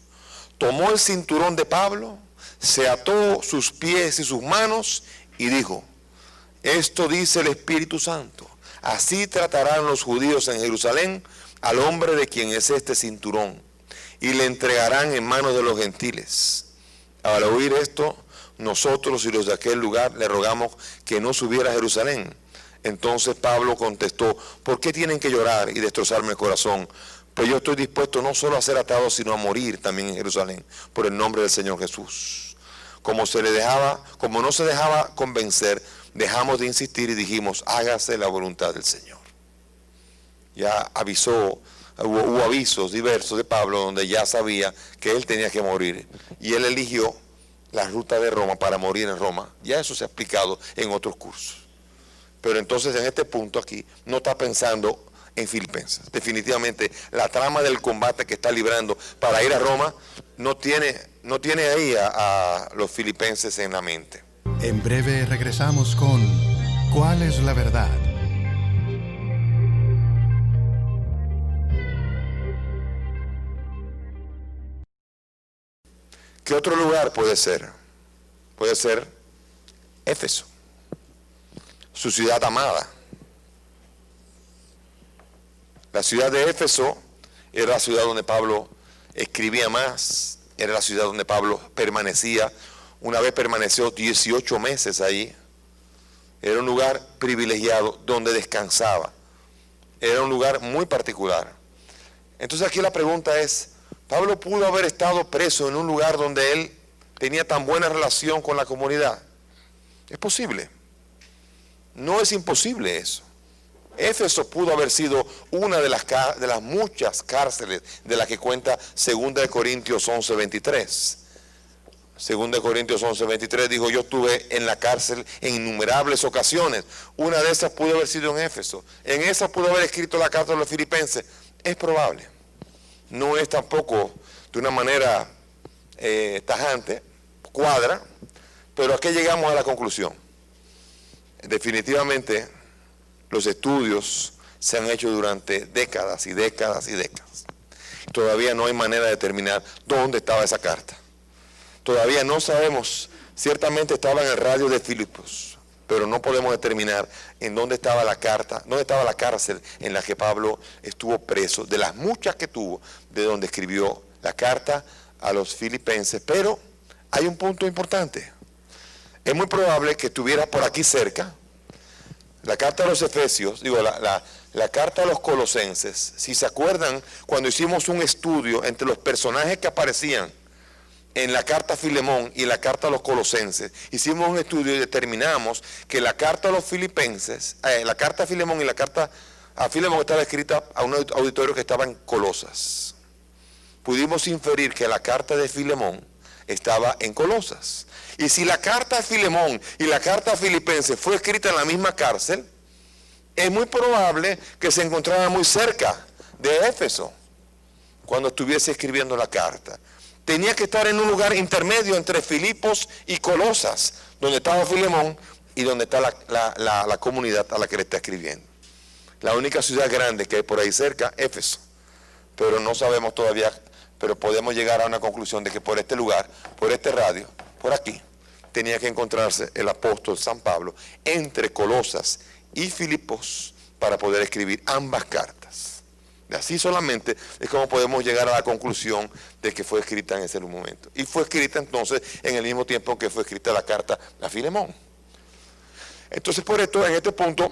tomó el cinturón de Pablo, se ató sus pies y sus manos y dijo: esto dice el Espíritu Santo, así tratarán los judíos en Jerusalén al hombre de quien es este cinturón, y le entregarán en manos de los gentiles. Al oír esto, nosotros y los de aquel lugar le rogamos que no subiera a Jerusalén. Entonces Pablo contestó: ¿por qué tienen que llorar y destrozarme el corazón? Pues yo estoy dispuesto no solo a ser atado, sino a morir también en Jerusalén, por el nombre del Señor Jesús. Como no se dejaba convencer, dejamos de insistir y dijimos: hágase la voluntad del Señor. Ya hubo avisos diversos de Pablo donde ya sabía que él tenía que morir, y él eligió la ruta de Roma para morir en Roma. Ya eso se ha explicado en otros cursos. Pero entonces en este punto aquí no está pensando en Filipenses. Definitivamente la trama del combate que está librando para ir a Roma no tiene ahí a los filipenses en la mente. En breve regresamos con ¿cuál es la verdad? ¿Qué otro lugar puede ser? Puede ser Éfeso, su ciudad amada. La ciudad de Éfeso era la ciudad donde Pablo escribía más, era la ciudad donde Pablo permanecía. Una vez permaneció 18 meses ahí. Era un lugar privilegiado donde descansaba. Era un lugar muy particular. Entonces aquí la pregunta es: ¿Pablo pudo haber estado preso en un lugar donde él tenía tan buena relación con la comunidad? Es posible. No es imposible eso. Éfeso pudo haber sido una de las muchas cárceles de las que cuenta 2 Corintios 11:23. 2 Corintios 11:23 dijo: yo estuve en la cárcel en innumerables ocasiones. Una de esas pudo haber sido en Éfeso. En esa pudo haber escrito la carta a los filipenses. Es probable. No es tampoco de una manera tajante, cuadra, pero aquí llegamos a la conclusión. Definitivamente los estudios se han hecho durante décadas y décadas y décadas. Todavía no hay manera de determinar dónde estaba esa carta. Todavía no sabemos, ciertamente estaba en el radio de Filipos, pero no podemos determinar en dónde estaba la carta, dónde estaba la cárcel en la que Pablo estuvo preso, de las muchas que tuvo, de donde escribió la carta a los filipenses. Pero hay un punto importante. Es muy probable que estuviera por aquí cerca. La carta a los Efesios, la carta a los Colosenses, si se acuerdan, cuando hicimos un estudio entre los personajes que aparecían en la carta a Filemón y la carta a los Colosenses, hicimos un estudio y determinamos que la carta a los filipenses, la carta a Filemón y la carta a Filemón estaba escrita a un auditorio que estaba en Colosas. Pudimos inferir que la carta de Filemón estaba en Colosas. Y si la carta a Filemón y la carta a Filipenses fue escrita en la misma cárcel, es muy probable que se encontrara muy cerca de Éfeso cuando estuviese escribiendo la carta. Tenía que estar en un lugar intermedio entre Filipos y Colosas, donde estaba Filemón y donde está la comunidad a la que le está escribiendo. La única ciudad grande que hay por ahí cerca, Éfeso. Pero no sabemos todavía, pero podemos llegar a una conclusión de que por este lugar, por este radio, por aquí, tenía que encontrarse el apóstol San Pablo entre Colosas y Filipos para poder escribir ambas cartas. Y así solamente es como podemos llegar a la conclusión de que fue escrita en ese momento. Y fue escrita entonces en el mismo tiempo que fue escrita la carta a Filemón. Entonces por esto, en este punto,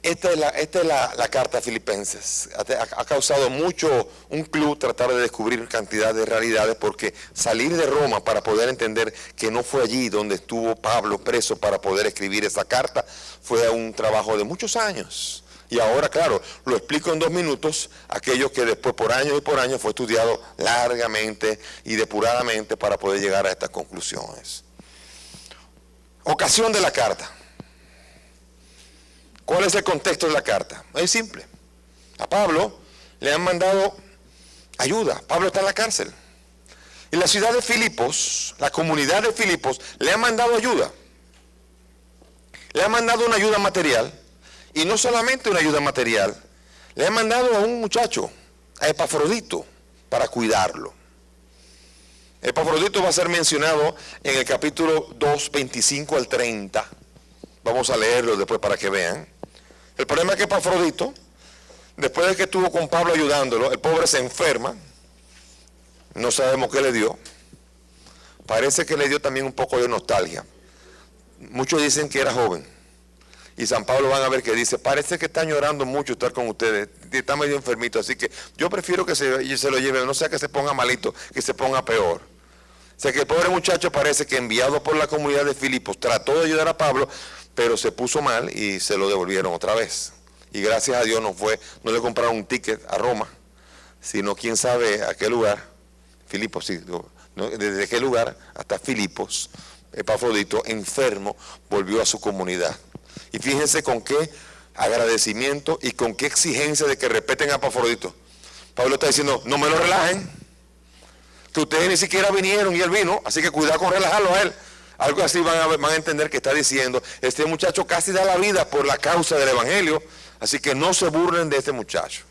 esta es la carta a Filipenses. Ha causado mucho un club tratar de descubrir cantidad de realidades, porque salir de Roma para poder entender que no fue allí donde estuvo Pablo preso para poder escribir esa carta fue un trabajo de muchos años. Y ahora, claro, lo explico en 2 minutos, aquello que después por años y por años fue estudiado largamente y depuradamente para poder llegar a estas conclusiones. Ocasión de la carta. ¿Cuál es el contexto de la carta? Es simple. A Pablo le han mandado ayuda. Pablo está en la cárcel. Y la ciudad de Filipos, la comunidad de Filipos, le ha mandado ayuda. Le ha mandado una ayuda material. Y no solamente una ayuda material, le ha mandado a un muchacho, a Epafrodito, para cuidarlo. Epafrodito va a ser mencionado en el capítulo 2, 25 al 30. Vamos a leerlo después para que vean. El problema es que Epafrodito, después de que estuvo con Pablo ayudándolo, el pobre se enferma. No sabemos qué le dio. Parece que le dio también un poco de nostalgia. Muchos dicen que era joven. Y San Pablo van a ver que dice, parece que está llorando mucho estar con ustedes, está medio enfermito, así que yo prefiero que se lo lleve, no sea que se ponga malito, que se ponga peor. O sea que el pobre muchacho parece que enviado por la comunidad de Filipos trató de ayudar a Pablo, pero se puso mal y se lo devolvieron otra vez. Y gracias a Dios no le compraron un ticket a Roma, sino quién sabe a qué lugar, Filipos, sí, desde qué lugar hasta Filipos, Epafrodito, enfermo, volvió a su comunidad. Y fíjense con qué agradecimiento y con qué exigencia de que respeten a Epafrodito. Pablo está diciendo, no me lo relajen, que ustedes ni siquiera vinieron y él vino, así que cuidado con relajarlo a él. Algo así van a entender que está diciendo, este muchacho casi da la vida por la causa del evangelio, así que no se burlen de este muchacho.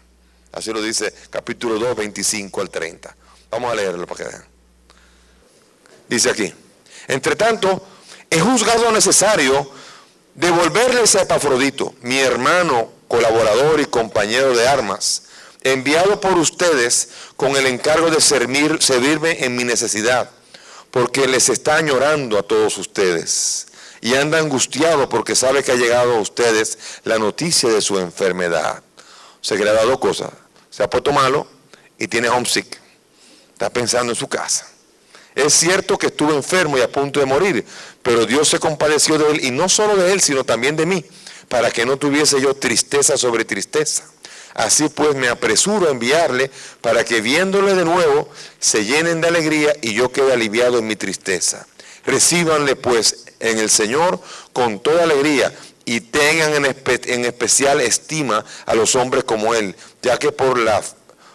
Así lo dice capítulo 2, 25 al 30. Vamos a leerlo para que vean. Dice aquí, entre tanto, he juzgado necesario devolverles a Epafrodito, mi hermano, colaborador y compañero de armas, enviado por ustedes con el encargo de servirme en mi necesidad, porque les está añorando a todos ustedes y anda angustiado porque sabe que ha llegado a ustedes la noticia de su enfermedad. O sea que le ha dado cosas, se ha puesto malo y tiene homesick, está pensando en su casa. Es cierto que estuve enfermo y a punto de morir, pero Dios se compadeció de él, y no solo de él, sino también de mí, para que no tuviese yo tristeza sobre tristeza. Así pues me apresuro a enviarle, para que viéndole de nuevo, se llenen de alegría y yo quede aliviado en mi tristeza. Recíbanle pues en el Señor con toda alegría, y tengan en especial estima a los hombres como él, ya que por la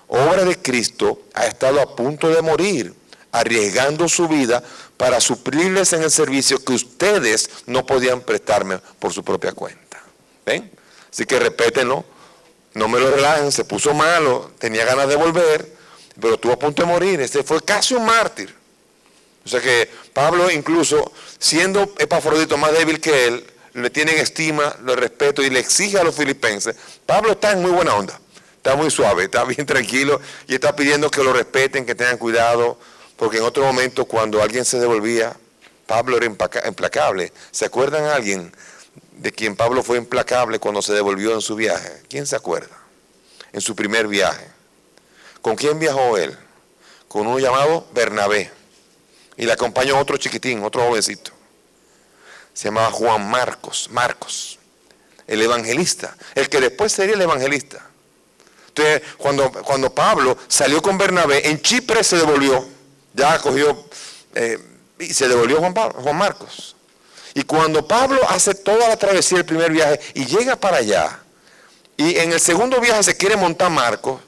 obra de Cristo ha estado a punto de morir, arriesgando su vida para suplirles en el servicio que ustedes no podían prestarme por su propia cuenta. ¿Ven? Así que repétenlo, no me lo relajen, se puso malo, tenía ganas de volver, pero estuvo a punto de morir. Este fue casi un mártir. O sea que Pablo, incluso siendo Epafrodito más débil que él, le tienen estima, le respeto y le exige a los filipenses. Pablo está en muy buena onda, está muy suave, está bien tranquilo y está pidiendo que lo respeten, que tengan cuidado. Porque en otro momento, cuando alguien se devolvía, Pablo era implacable. ¿Se acuerdan a alguien de quien Pablo fue implacable cuando se devolvió en su viaje? ¿Quién se acuerda? En su primer viaje. ¿Con quién viajó él? Con uno llamado Bernabé. Y le acompañó otro chiquitín, otro jovencito. Se llamaba Juan Marcos, el evangelista, el que después sería el evangelista. Entonces, cuando Pablo salió con Bernabé, en Chipre se devolvió. Ya cogió y se devolvió Juan Marcos. Y cuando Pablo hace toda la travesía del primer viaje y llega para allá, y en el segundo viaje se quiere montar Marcos,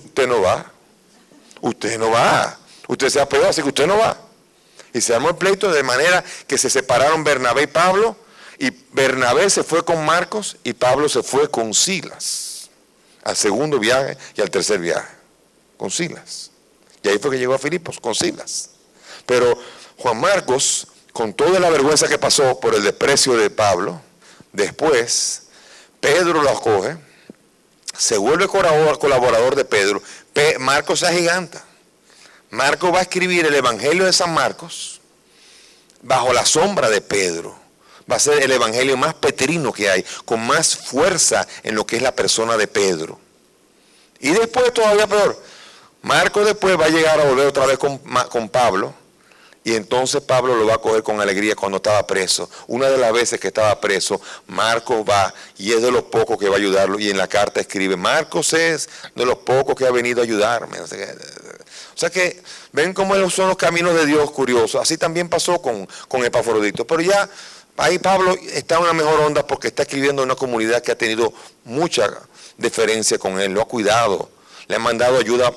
usted no va. Usted se apeó, así que usted no va. Y se armó el pleito de manera que se separaron Bernabé y Pablo, y Bernabé se fue con Marcos y Pablo se fue con Silas. Al segundo viaje y al tercer viaje, con Silas. Y ahí fue que llegó a Filipos, con Silas. Pero Juan Marcos, con toda la vergüenza que pasó por el desprecio de Pablo, Después, Pedro lo acoge, se vuelve colaborador de Pedro. Marcos se agiganta. Marcos va a escribir el Evangelio de San Marcos bajo la sombra de Pedro. Va a ser el evangelio más petrino que hay, con más fuerza en lo que es la persona de Pedro. Y después, todavía peor, Marcos después va a llegar a volver otra vez con Pablo, y entonces Pablo lo va a coger con alegría cuando estaba preso. Una de las veces que estaba preso, Marcos va, y es de los pocos que va a ayudarlo, y en la carta escribe, Marcos es de los pocos que ha venido a ayudarme. O sea que, ven cómo son los caminos de Dios curiosos. Así también pasó con Epafrodito, pero ya ahí Pablo está en una mejor onda porque está escribiendo en una comunidad que ha tenido mucha deferencia con él, lo ha cuidado, le han mandado ayuda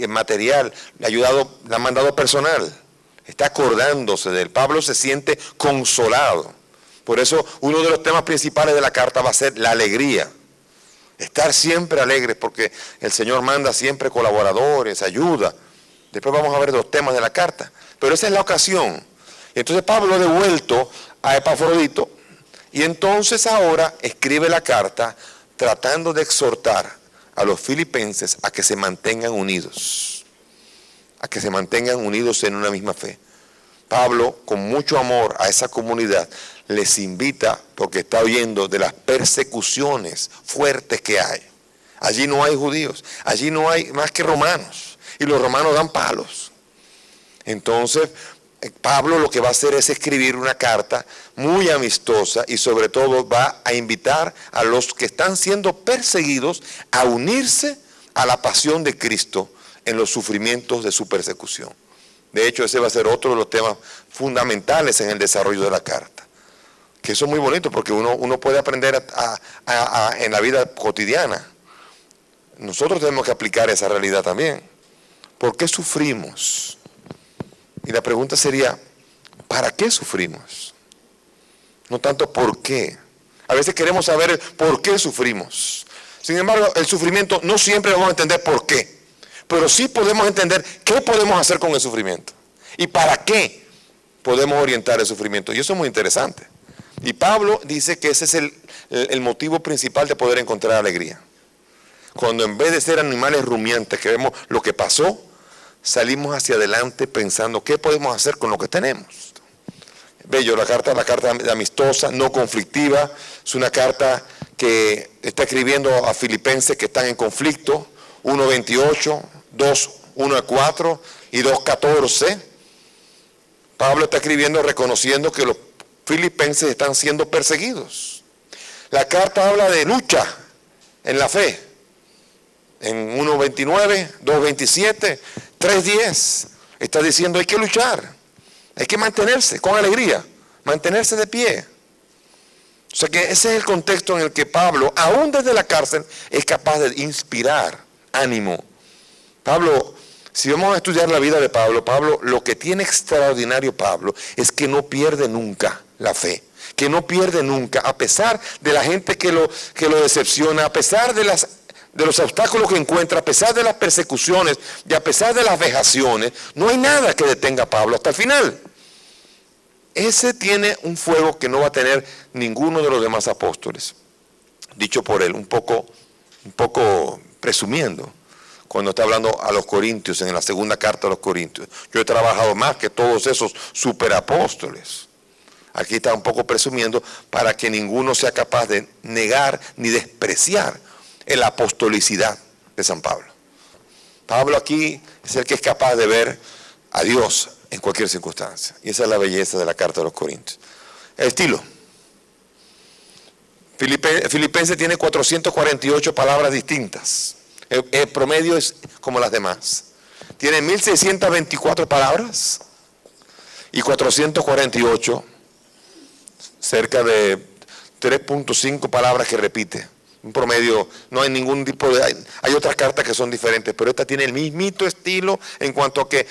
material, le han mandado personal, está acordándose de él. Pablo se siente consolado. Por eso uno de los temas principales de la carta va a ser la alegría. Estar siempre alegres porque el Señor manda siempre colaboradores, ayuda. Después vamos a ver los temas de la carta, pero esa es la ocasión. Entonces Pablo ha devuelto a Epafrodito y entonces ahora escribe la carta tratando de exhortar a los filipenses a que se mantengan unidos, en una misma fe. Pablo, con mucho amor a esa comunidad, les invita porque está oyendo de las persecuciones fuertes que hay. Allí no hay judíos, allí no hay más que romanos y los romanos dan palos. Entonces Pablo lo que va a hacer es escribir una carta muy amistosa y sobre todo va a invitar a los que están siendo perseguidos a unirse a la pasión de Cristo en los sufrimientos de su persecución. De hecho, ese va a ser otro de los temas fundamentales en el desarrollo de la carta. Que eso es muy bonito porque uno puede aprender en la vida cotidiana. Nosotros tenemos que aplicar esa realidad también. ¿Por qué sufrimos? Y la pregunta sería, ¿para qué sufrimos? No tanto por qué. A veces queremos saber el por qué sufrimos. Sin embargo, el sufrimiento no siempre vamos a entender por qué. Pero sí podemos entender qué podemos hacer con el sufrimiento. Y para qué podemos orientar el sufrimiento. Y eso es muy interesante. Y Pablo dice que ese es el motivo principal de poder encontrar alegría. Cuando en vez de ser animales rumiantes que vemos lo que pasó, salimos hacia adelante pensando qué podemos hacer con lo que tenemos. Bello, la carta amistosa, no conflictiva, es una carta que está escribiendo a filipenses que están en conflicto, 1:28, 1:4 y 2:14. Pablo está escribiendo reconociendo que los filipenses están siendo perseguidos. La carta habla de lucha en la fe. En 1:29, 2:27, 3:10, está diciendo hay que luchar, hay que mantenerse con alegría, mantenerse de pie. O sea que ese es el contexto en el que Pablo, aún desde la cárcel, es capaz de inspirar ánimo. Pablo, si vamos a estudiar la vida de Pablo, lo que tiene extraordinario Pablo es que no pierde nunca la fe. Que no pierde nunca, a pesar de la gente que lo decepciona, a pesar de los obstáculos que encuentra, a pesar de las persecuciones y a pesar de las vejaciones, no hay nada que detenga a Pablo hasta el final. Ese tiene un fuego que no va a tener ninguno de los demás apóstoles. Dicho por él, un poco presumiendo, cuando está hablando a los Corintios, en la segunda carta a los Corintios. Yo he trabajado más que todos esos superapóstoles. Aquí está un poco presumiendo para que ninguno sea capaz de negar ni despreciar la apostolicidad de San Pablo. Pablo aquí es el que es capaz de ver a Dios en cualquier circunstancia. Y esa es la belleza de la carta de los Corintios. El estilo. Filipenses tiene 448 palabras distintas. El promedio es como las demás. Tiene 1624 palabras y 448, cerca de 3.5 palabras que repite. Un promedio, no hay ningún tipo de... Hay otras cartas que son diferentes, pero esta tiene el mismito estilo en cuanto a que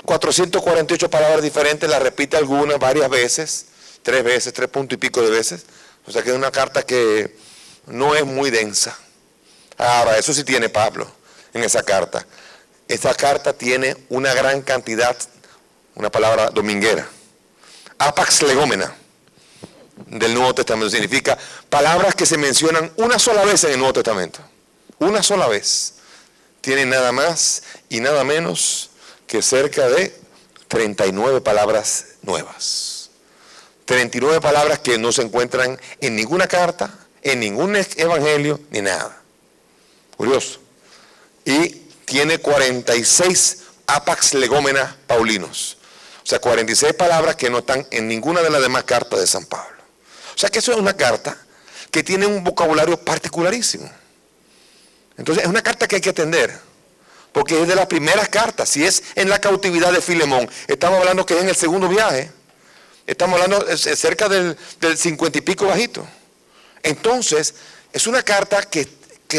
448 palabras diferentes, las repite algunas varias veces, 3 veces, 3 puntos y pico de veces. O sea que es una carta que no es muy densa. Ahora, eso sí tiene Pablo en esa carta. Esa carta tiene una gran cantidad, una palabra dominguera, apax legómena. del Nuevo Testamento. Significa palabras que se mencionan una sola vez en el Nuevo Testamento. Una sola vez. Tienen nada más y nada menos que cerca de 39 palabras nuevas. 39 palabras que no se encuentran en ninguna carta, en ningún evangelio, ni nada. Curioso. Y tiene 46 apax legómena paulinos. O sea, 46 palabras que no están en ninguna de las demás cartas de San Pablo. O sea que eso es una carta que tiene un vocabulario particularísimo. Entonces es una carta que hay que atender, porque es de las primeras cartas. Si es en la cautividad de Filemón, estamos hablando que es en el segundo viaje. Estamos hablando cerca del 50 y pico bajito. Entonces, es una carta que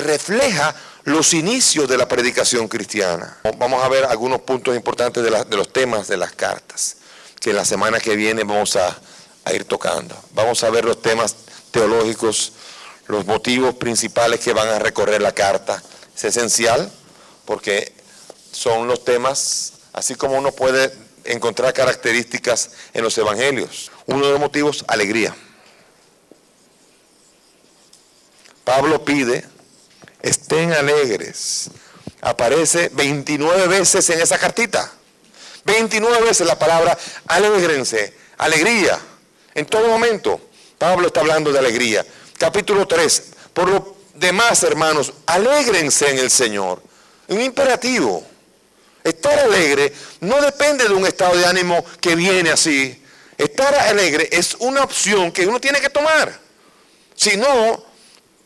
refleja los inicios de la predicación cristiana. Vamos a ver algunos puntos importantes de los temas de las cartas, que la semana que viene vamos a ir tocando. Vamos a ver los temas teológicos, los motivos principales que van a recorrer la carta. Es esencial porque son los temas, así como uno puede encontrar características en los evangelios. Uno de los motivos, alegría. Pablo pide, estén alegres. Aparece 29 veces en esa cartita. 29 veces la palabra alégrense, alegría. En todo momento, Pablo está hablando de alegría. Capítulo 3, por lo demás, hermanos, alégrense en el Señor. Un imperativo. Estar alegre no depende de un estado de ánimo que viene así. Estar alegre es una opción que uno tiene que tomar. Si no,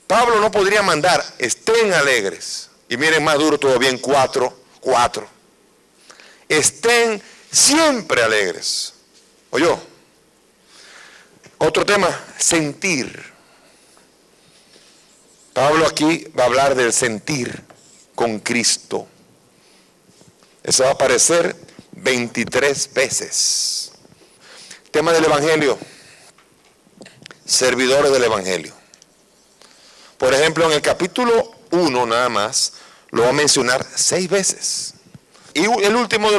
Pablo no podría mandar, estén alegres. Y miren más duro todavía en 4. Estén siempre alegres. ¿Oyó? Otro tema, sentir. Pablo aquí va a hablar del sentir con Cristo. Eso va a aparecer 23 veces. Tema del Evangelio. Servidores del Evangelio. Por ejemplo, en el capítulo 1 nada más, lo va a mencionar 6 veces. Y el último de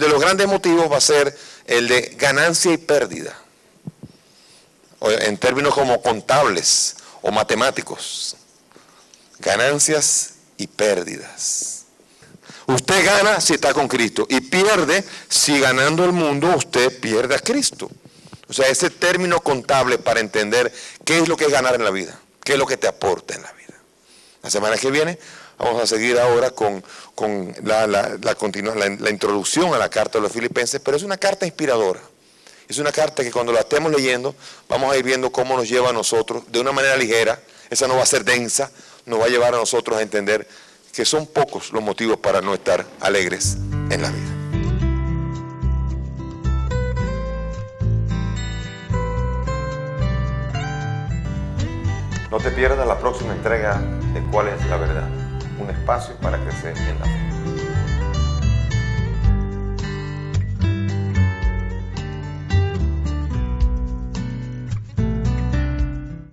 los grandes motivos va a ser el de ganancia y pérdida. En términos como contables o matemáticos. Ganancias y pérdidas. Usted gana si está con Cristo y pierde si ganando el mundo usted pierde a Cristo. O sea, ese término contable para entender qué es lo que es ganar en la vida, qué es lo que te aporta en la vida. La semana que viene vamos a seguir ahora con la introducción a la carta de los Filipenses, pero es una carta inspiradora. Es una carta que cuando la estemos leyendo vamos a ir viendo cómo nos lleva a nosotros de una manera ligera. Esa no va a ser densa, nos va a llevar a nosotros a entender que son pocos los motivos para no estar alegres en la vida. No te pierdas la próxima entrega de ¿Cuál es la verdad? Un espacio para crecer en la fe.